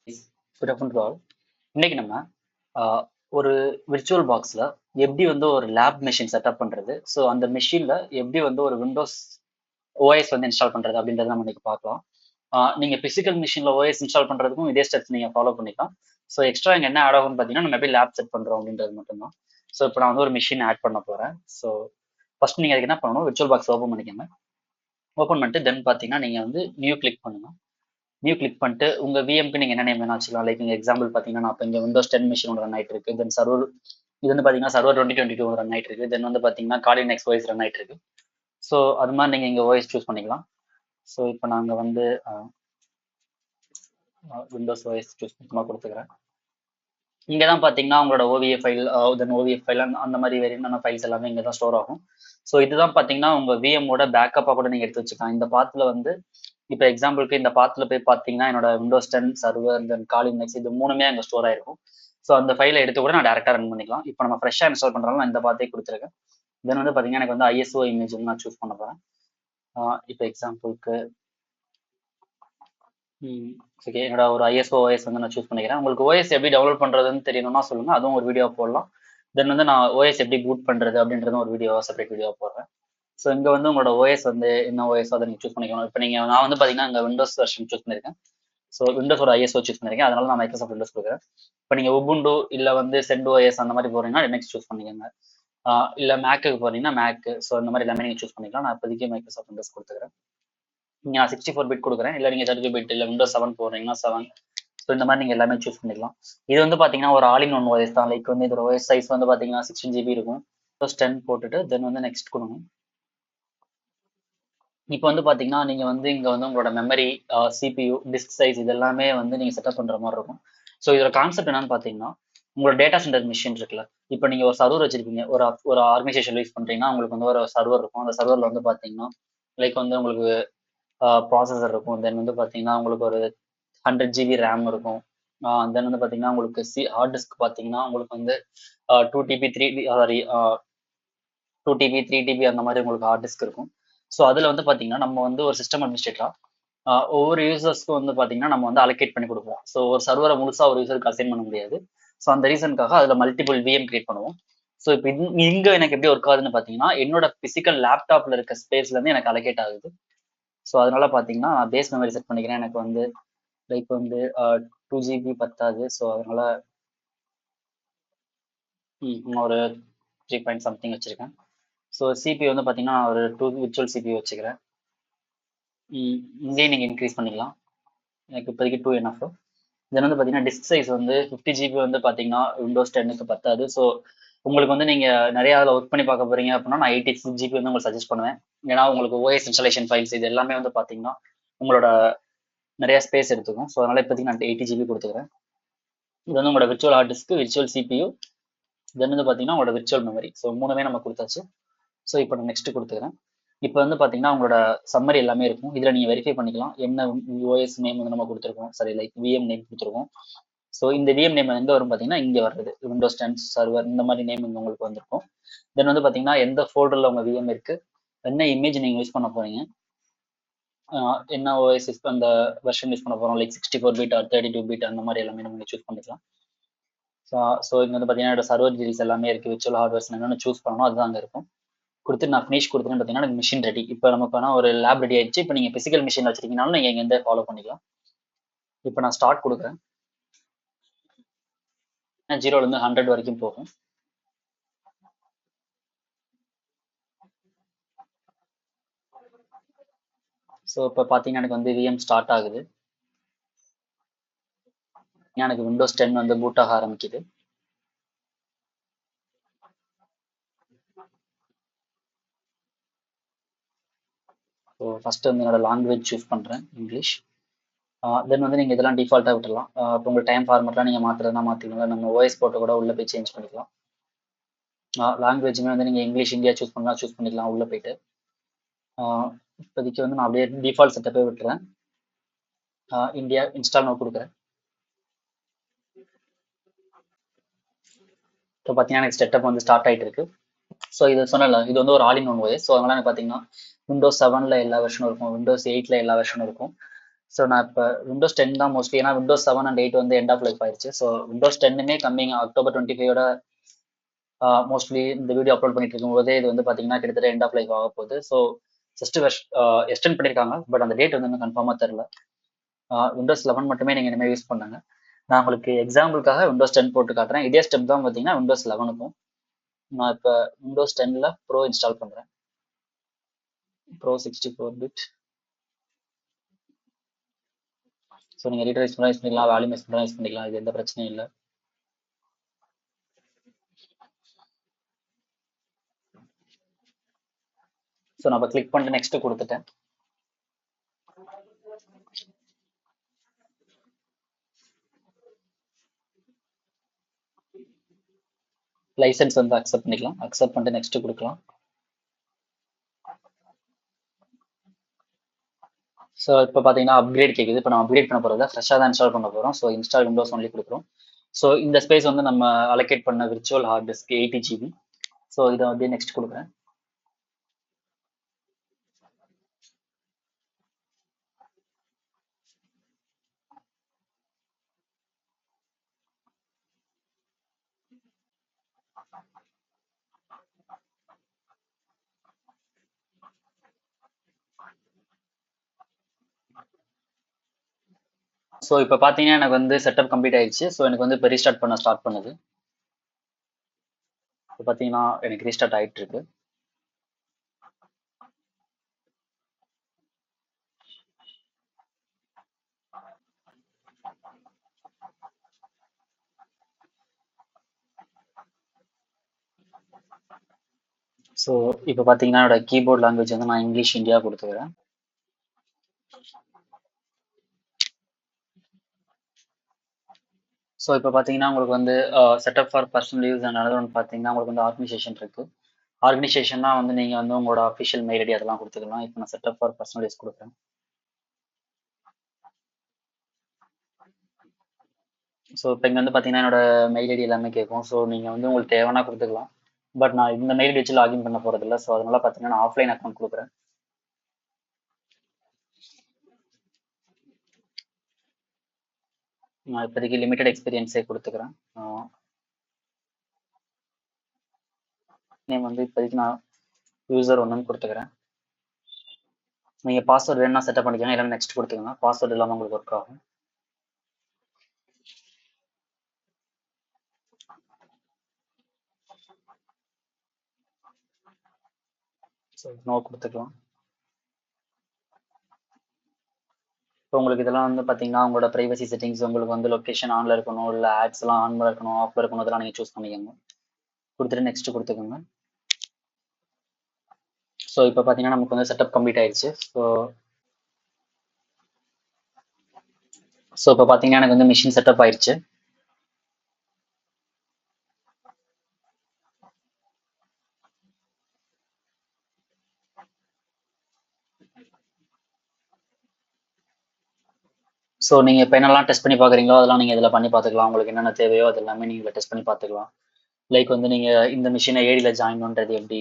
Good afternoon to all. இன்னைக்கு நம்ம ஆஹ், ஒரு விர்ச்சுவல் பாக்ஸில் எப்படி வந்து ஒரு லேப் மிஷின் செட்டப் பண்ணுறது, ஸோ அந்த மிஷினில் எப்படி வந்து ஒரு விண்டோஸ் ஓஎஸ் வந்து இன்ஸ்டால் பண்ணுறது அப்படின்றத நம்ம இன்னைக்கு பார்க்கலாம். நீங்கள் ஃபிசிக்கல் மிஷினில் ஓஎஸ் இன்ஸ்டால் பண்ணுறதுக்கும் இதே ஸ்டெப்ஸ் நீங்கள் ஃபாலோ பண்ணிக்கலாம். ஸோ எக்ஸ்ட்ரா இங்கே என்ன ஆட் ஆகும்னு பார்த்தீங்கன்னா நம்ம எப்படி லேப் செட் பண்ணுறோம் அப்படின்றது மட்டும்தான். ஸோ இப்போ நான் வந்து ஒரு மிஷின் ஆட் பண்ண போகிறேன். ஸோ ஃபர்ஸ்ட் நீங்கள் அதுக்கு என்ன பண்ணணும், விர்ச்சுவல் பாக்ஸ் ஓப்பன் பண்ணிக்கோங்க. ஓப்பன் பண்ணிட்டு தென் பார்த்தீங்கன்னா நீங்கள் வந்து நியூ கிளிக் பண்ணுங்க. நியூ கிளிக் பண்ணிட்டு உங்க விஎம்க்கு நீங்க என்ன நேம் வேணா வச்சுக்கலாம். லைக் இங்க எக்ஸாம்பிள் பாத்தீங்கன்னா நான் இப்போ இங்க விண்டோஸ் 10 மிஷின் ரன் ஆயிட்டு இருக்கு. தென் சர்வர் இது வந்து பாத்தீங்கன்னா சர்வர் 2022 ரன் ஆயிட்டு இருக்கு. தென் வந்து பாத்தீங்கன்னா காலின் எக்ஸ் ஓஎஸ் ரன் ஆயிட்டு இருக்கு. ஸோ அது மாதிரி நீங்க இங்க ஓஎஸ் சூஸ் பண்ணிக்கலாம். ஸோ இப்போ நாங்க வந்து விண்டோஸ் ஓஎஸ் சூஸ் பண்ணி கொடுத்துக்கிறேன். இங்க தான் பாத்தீங்கன்னா உங்களோட ஓவிஏ ஃபைல், தென் ஓவிஎஃப் ஃபைல் அந்த மாதிரி வேரியண்டான ஃபைல்ஸ் எல்லாமே இங்க தான் ஸ்டோர் ஆகும். ஸோ இதுதான் பாத்தீங்கன்னா உங்க விஎம்மோட பேக்கப்பா கூட நீங்க எடுத்து வச்சுக்கலாம். இந்த பாத்துல வந்து இப்போ எக்ஸாம்பிளுக்கு இந்த பாத்துல போய் பார்த்தீங்கன்னா என்னோட விண்டோஸ் 10 சர்வர் தென் காலின் எக்ஸ் இது மூணுமே அங்கே ஸ்டோர் ஆயிருக்கும். ஸோ அந்த ஃபைலை எடுத்து கூட நான் டேரெக்டாக ரன் பண்ணிக்கலாம். இப்போ நம்ம ஃப்ரெஷ்ஷாக இன்ஸ்டால் பண்ணுறோம், நான் இந்த பார்த்தே கொடுத்துருக்கேன். தென் வந்து பார்த்தீங்கன்னா எனக்கு வந்து ஐஎஸ்ஓ இமேஜ் வந்து நான் சூஸ் பண்ண போகிறேன். இப்போ எக்ஸாம்பிளுக்கு ஓகே என்னோட ஒரு ஐஎஸ்ஓ ஓஎஸ் வந்து நான் சூஸ் பண்ணிக்கிறேன். உங்களுக்கு ஓஎஸ் எப்படி டெவலப் பண்ணுறதுன்னு தெரியணும்னா சொல்லுங்க, அதுவும் ஒரு வீடியோ போடலாம். தென் வந்து நான் ஓஎஸ் எப்படி பூட் பண்ணுறது அப்படின்றதும் ஒரு வீடியோ செப்பரேட் வீடியோ போடுறேன். ஸோ இங்கே வந்து உங்களோட ஓஎஸ் வந்து என்ன ஓஎஸ் அதை நீங்கள் சூஸ் பண்ணிக்கணும். இப்போ நீங்கள் நான் வந்து பார்த்தீங்கன்னா இங்கே விண்டோஸ் வெர்ஷன் சூஸ் பண்ணியிருக்கேன். ஸோ விண்டோஸோட ஐஎஸ்ஓ சூஸ் பண்ணிருக்கேன், அதனால நான் மைக்ரோசாஃப்ட் விண்டோஸ் கொடுக்குறேன். இப்போ நீங்கள் உபுண்டு இல்லை வந்து சென்ட் ஓஎஸ் அந்த மாதிரி போறீங்கன்னா நெக்ஸ்ட் சூஸ் பண்ணிக்கோங்க. இல்லை மேக்குக்கு போறீங்கன்னா மேக்கு. ஸோ இந்த மாதிரி எல்லாமே நீங்கள் சூஸ் பண்ணிக்கலாம். நான் இப்போதைக்கு மைக்ரோசாஃப்ட் விண்டோஸ் கொடுத்துக்கிறேன். நீங்கள் நான் 64 பிட் கொடுக்குறேன், இல்லை நீங்கள் 32 பிட் இல்லை விண்டோஸ் 7 போடுறீங்கன்னா 7. ஸோ இந்த மாதிரி நீங்கள் எல்லாமே சூஸ் பண்ணிக்கலாம். இது வந்து பார்த்தீங்கன்னா ஒரு ஆல் இன் ஒன் ஓஎஸ் தான். லைக் வந்து இதோட ஓஎஸ் சைஸ் வந்து பார்த்தீங்கன்னா 16 GB இருக்கும். ப்ளஸ் 10 போட்டுட்டு தென் வந்து நெக்ஸ்ட் கொடுங்க. இப்போ வந்து பார்த்தீங்கன்னா நீங்கள் வந்து இங்கே வந்து உங்களோட மெமரி, சிபியூ, டிஸ்க் சைஸ் இது எல்லாமே வந்து நீங்கள் செட்டப் பண்ணுற மாதிரி இருக்கும். ஸோ இதோட கான்செப்ட் என்னன்னு பார்த்தீங்கன்னா உங்களோட டேட்டா சென்டர் மிஷின் இருக்குல்ல, இப்போ நீங்கள் ஒரு சர்வர் வச்சிருப்பீங்க, ஒரு ஆர்கனைசேஷன் யூஸ் பண்ணுறீங்கன்னா உங்களுக்கு வந்து ஒரு சர்வர் இருக்கும். அந்த சர்வரில் வந்து பார்த்தீங்கன்னா லைக் வந்து உங்களுக்கு ப்ராசஸர் இருக்கும். தென் வந்து பார்த்தீங்கன்னா உங்களுக்கு ஒரு 100 GB ரேம் இருக்கும். தென் வந்து பார்த்தீங்கன்னா உங்களுக்கு ஹார்ட் டிஸ்க் பார்த்தீங்கன்னா உங்களுக்கு வந்து 2 TB 3 சாரி 2 TB 3 TB அந்த மாதிரி உங்களுக்கு ஹார்ட் டிஸ்க் இருக்கும். ஸோ அதில் வந்து பார்த்தீங்கன்னா நம்ம வந்து ஒரு சிஸ்டம் அட்மினிஸ்ட்ரேட்டரா ஒவ்வொரு யூசர்ஸ்க்கும் வந்து பார்த்தீங்கன்னா நம்ம வந்து அலோகேட் பண்ணி கொடுப்போம். ஸோ ஒரு சர்வரை முழுசாக ஒரு யூசருக்கு அசைன் பண்ண முடியாது. ஸோ அந்த ரீசனுக்காக அதில் மல்டிபிள் விஎம் கிரியேட் பண்ணுவோம். ஸோ இப்போ இங்கே எனக்கு எப்படி ஒர்க் ஆகுதுன்னு பார்த்தீங்கன்னா என்னோட பிசிக்கல் லேப்டாப்ல இருக்க ஸ்பேஸ்லேருந்து எனக்கு அலோகேட் ஆகுது. ஸோ அதனால பார்த்தீங்கன்னா நான் பேஸ் மெமரி செட் பண்ணிக்கிறேன். எனக்கு வந்து லைக் வந்து 2 GB பத்தாது. ஸோ அதனால நான் ஒரு 3 பாயிண்ட் சம்திங் வச்சிருக்கேன். ஸோ சிபி வந்து பார்த்தீங்கன்னா ஒரு 2 விர்ச்சுவல் சிபி வச்சுக்கிறேன். இங்கேயும் நீங்கள் இன்க்ரீஸ் பண்ணிக்கலாம். எனக்கு இப்போதைக்கு 2 என்எஃப். தென் வந்து பார்த்தீங்கன்னா டிஸ்க் சைஸ் வந்து 50 GB வந்து பார்த்தீங்கன்னா விண்டோஸ் 10க்கு பத்தாது. ஸோ உங்களுக்கு வந்து நீங்கள் நிறைய அதில் ஒர்க் பண்ணி பார்க்க போறீங்க அப்படின்னா நான் 86 GB வந்து உங்களுக்கு சஜஸ்ட் பண்ணுவேன். ஏன்னா உங்களுக்கு ஓஎஸ் இன்ஸ்டாலேஷன் ஃபைல்ஸ் இது எல்லாமே வந்து பார்த்தீங்கன்னா உங்களோட நிறைய ஸ்பேஸ் எடுத்துக்கும். ஸோ அதனால இப்போதைக்கு நான் 80 GB கொடுத்துக்கிறேன். இது வந்து உங்களோட virtual hard disk, virtual CPU, then வந்து பார்த்தீங்கன்னா உங்களோட விர்ச்சுவல் மெமரி. ஸோ மூணுமே நம்ம கொடுத்தாச்சு. ஸோ இப்போ நான் நெக்ஸ்ட் கொடுத்துக்கிறேன். இப்போ வந்து பார்த்தீங்கன்னா உங்களோட சம்மரி எல்லாமே இருக்கும். இதில் நீங்கள் வெரிஃபை பண்ணிக்கலாம் என்ன ஓஎஸ் நேம் வந்து நம்ம கொடுத்துருக்கோம், சரி லைக் விஎம் நேம் கொடுத்துருக்கோம். ஸோ இந்த விஎம் நேம் எங்கே வரும் பார்த்தீங்கன்னா இங்கே வர்றது விண்டோஸ் 10 சர்வர் இந்த மாதிரி நேம் இங்கே உங்களுக்கு வந்திருக்கும். தென் வந்து பார்த்தீங்கன்னா எந்த ஃபோல்டரில் உங்கள் விஎம் இருக்குது, என்ன இமேஜ் நீங்கள் யூஸ் பண்ண போகிறீங்க, என்ன ஓஎஸ் அந்த வெர்ஷன் யூஸ் பண்ண போகிறோம், லைக் 64 பிட் ஆர் 32 பிட் அந்த மாதிரி எல்லாமே நம்ம சூஸ் பண்ணிக்கலாம். ஸோ இங்கே வந்து பார்த்தீங்கன்னா சர்வர் டீல்ஸ் எல்லாமே இருக்குது. விர்ச்சுவல் ஹார்ட்வேர்ஸ் என்னென்ன சூஸ் பண்ணணும் அதுதான் அங்கே இருக்கும். கொடுத்து நான் ஃபினிஷ் கொடுத்துன்னு பார்த்தீங்கன்னா எனக்கு மிஷின் ரெடி. இப்போ நமக்கான ஒரு லேப் ரெடி ஆயிடுச்சு. இப்போ நீங்கள் பிசிக்கல் மிஷின் வச்சிருக்கீங்கனாலும் நீங்கள் இங்கே ஃபாலோ பண்ணிக்கலாம். இப்போ நான் ஸ்டார்ட் கொடுக்குறேன். 0லேருந்து 100 வரைக்கும் போகும். ஸோ இப்போ பார்த்தீங்கன்னா எனக்கு வந்து விஎம் ஸ்டார்ட் ஆகுது. எனக்கு விண்டோஸ் 10 வந்து பூட் ஆக ஆரம்பிக்குது. ஸோ ஃபர்ஸ்ட் வந்து என்னோட லாங்குவேஜ் சூஸ் பண்ணுறேன், இங்கிலீஷ். தென் வந்து நீங்கள் இதெல்லாம் டிஃபால்ட்டாக விட்டுடலாம். இப்போ உங்களுக்கு டைம் ஃபார்மெட்லாம் நீங்கள் மாற்றுறதுனா மாற்றிக்கலாம். நம்ம ஓஎஸ் போட்டு கூட உள்ளே போய் சேஞ்ச் பண்ணிக்கலாம். லாங்குவேஜுமே வந்து நீங்கள் இங்கிலீஷ் இந்தியா சூஸ் பண்ணலாம், சூஸ் பண்ணிக்கலாம் உள்ளே போயிட்டு. இப்போதைக்கு வந்து நான் அப்படியே டிஃபால்ட் செட்டப்பே விட்டுறேன். இந்தியா இன்ஸ்டால் நான் கொடுக்குறேன். இப்போ பார்த்தீங்கன்னா எனக்கு செட்டப் வந்து ஸ்டார்ட் ஆகிட்டு இருக்கு. ஸோ இது சொன்னல இது வந்து ஒரு all in one OS. So அதனால எனக்கு பார்த்தீங்கன்னா விண்டோஸ் 7ல் எல்லா வெர்ஷனும் இருக்கும், விண்டோஸ் 8ல் எல்லா வெர்ஷனும் இருக்கும். ஸோ நான் இப்போ விண்டோஸ் 10 தான் மோஸ்ட்லி, ஏன்னா விண்டோஸ் 7 அண்ட் 8 வந்து எண்ட் ஆஃப் லைஃப் ஆயிடுச்சு. ஸோ விண்டோஸ் 10மே கம்மிங் அக்டோபர் 25ஓட மோஸ்ட்லி இந்த வீடியோ அப்லோட் பண்ணிட்டு இருக்கும்போதே இது வந்து பார்த்தீங்கன்னா கிட்டத்தட்ட எண்ட் ஆஃப் லைஃப் ஆக போகுது. ஸோ ஜஸ்ட் எக்ஸ்டெண்ட் பண்ணியிருக்காங்க, பட் அந்த டேட் வந்து இன்னும் கன்ஃபார்மாக தெரில. விண்டோஸ் 11 மட்டுமே நீங்கள் இனிமேல் யூஸ் பண்ணுங்க. நான் உங்களுக்கு எக்ஸாம்பிளுக்காக விண்டோஸ் 10 போட்டு காட்டுறேன். இதே ஸ்டெப் தான் பார்த்தீங்கன்னா விண்டோஸ் 11க்கும். நான் இப்போ விண்டோஸ் 10ல் ப்ரோ இன்ஸ்டால் பண்ணுறேன். Bro 64 bit. ஸோ நீங்கள் ரீடர் யூஸ் பண்ணிக்கலாம், வேல்யூம் யூஸ் பண்ணிக்கலாம், இது எந்த பிரச்சனையும் இல்லை. ஸோ நான் இப்போ கிளிக் பண்ணிட்டு நெக்ஸ்ட் கொடுத்துட்டேன். லைசன்ஸ் வந்து அக்செப்ட் பண்ணிக்கலாம். அக்செப்ட் பண்ணிட்டு நெக்ஸ்ட் கொடுக்கலாம். ஸோ இப்போ பார்த்தீங்கன்னா அப்கிரேட் கேட்குது. இப்போ நம்ம அப்கிரேட் பண்ண போகிறத ஃப்ரெஷ்ஷாக தான் இன்ஸ்டால் பண்ண போகிறோம். ஸோ இன்ஸ்டால் விண்டோஸ் ஒன்லி கொடுக்குறோம். ஸோ இந்த ஸ்பேஸ் வந்து நம்ம அலோகேட் பண்ண virtual hard disk 80 GB. So இதை வந்து நெக்ஸ்ட் கொடுக்குறேன். ஸோ இப்போ பார்த்தீங்கன்னா எனக்கு வந்து செட்டப் கம்ப்ளீட் ஆயிடுச்சு. ஸோ எனக்கு வந்து இப்போ ரீஸ்டார்ட் பண்ண ஸ்டார்ட் பண்ணுது. இப்போ பார்த்தீங்கன்னா எனக்கு ரீஸ்டார்ட் ஆகிட்டு இருக்கு. ஸோ இப்போ பார்த்தீங்கன்னா என்னோட கீபோர்ட் லாங்குவேஜ் வந்து நான் இங்கிலீஷ் இந்தியா கொடுத்துக்கிறேன். ஸோ இப்போ பார்த்தீங்கன்னா உங்களுக்கு வந்து setup for personal use and another one பார்த்தீங்கன்னா உங்களுக்கு வந்து ஆர்கனைசேஷன் இருக்கு. ஆர்கனைசேஷன்னா வந்து நீங்கள் வந்து உங்களோட அஃபிஷியல் மெயில் ஐடி அதெல்லாம் கொடுத்துக்கலாம். இப்போ நான் செட்டப் ஃபார் பர்சனல் யூஸ் கொடுக்குறேன். ஸோ இப்போ இங்கே வந்து பார்த்தீங்கன்னா என்னோட மெயில் ஐடி எல்லாமே கேட்கும். ஸோ நீங்கள் வந்து உங்களுக்கு தேவைன்னா கொடுத்துக்கலாம். பட் நான் இந்த மெயில் ஐடி வச்சு லாகின் பண்ண போகிறதில்ல. ஸோ அதனால பார்த்தீங்கன்னா நான் ஆஃப்லைன் அக்கௌண்ட் கொடுக்குறேன். நான் இப்போதைக்கு லிமிடெட் எக்ஸ்பீரியன்ஸே கொடுத்துக்கிறேன். நேம் வந்து இப்போதைக்கு நான் யூசர் ஒன்றுன்னு கொடுத்துக்கிறேன். நீங்கள் பாஸ்வேர்டு வேணும்னா செட்டப் பண்ணிக்கோங்க, இல்லைன்னா நெக்ஸ்ட் கொடுத்துக்கோங்க. பாஸ்வேர்டு இல்லாமல் உங்களுக்கு ஒர்க் ஆகும். ஸோ நோ கொடுத்துக்கலாம். இப்போ உங்களுக்கு இதெல்லாம் வந்து பார்த்தீங்கன்னா உங்களோட ப்ரைவசி செட்டிங்ஸ், உங்களுக்கு வந்து லொக்கேஷன் ஆனில் இருக்கணும், இல்லை ஆட்ஸ்லாம் ஆனில் இருக்கணும், ஆஃபில் இருக்கணும், இதெல்லாம் நீங்கள் சூஸ் பண்ணிக்கோங்க. கொடுத்துட்டு நெக்ஸ்ட் கொடுத்துக்கோங்க. ஸோ இப்போ பார்த்தீங்கன்னா நமக்கு வந்து செட்டப் கம்ப்ளீட் ஆயிடுச்சு. ஸோ இப்போ பார்த்தீங்கன்னா எனக்கு வந்து மிஷின் செட்டப் ஆயிடுச்சு. ஸோ நீங்கள் இப்போ என்னெல்லாம் டெஸ்ட் பண்ணி பார்க்குறீங்களோ அதெல்லாம் நீங்கள் இதில் பண்ணி பார்த்துக்கலாம். உங்களுக்கு என்னென்ன தேவையோ அது எல்லாமே நீங்கள் டெஸ்ட் பண்ணி பார்த்துக்கலாம். லைக் வந்து நீங்கள் இந்த மிஷினை ஏடியில் ஜாயின் பண்ணுறது எப்படி,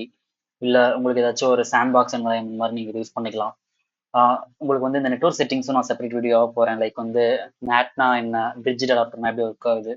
இல்லை உங்களுக்கு ஏதாச்சும் ஒரு சாண்ட் பாக்ஸ் என்வரான்மெண்ட் மாதிரி நீங்கள் யூஸ் பண்ணிக்கலாம். உங்களுக்கு வந்து இந்த நெட்வொர்க் செட்டிங்ஸும் நான் செப்பரேட் வீடியோவாக போகிறேன். லைக் வந்து மேட்னா என்ன, பிரிட்ஜ் அடாப்டர்னா எப்படி ஒர்க் ஆகுது,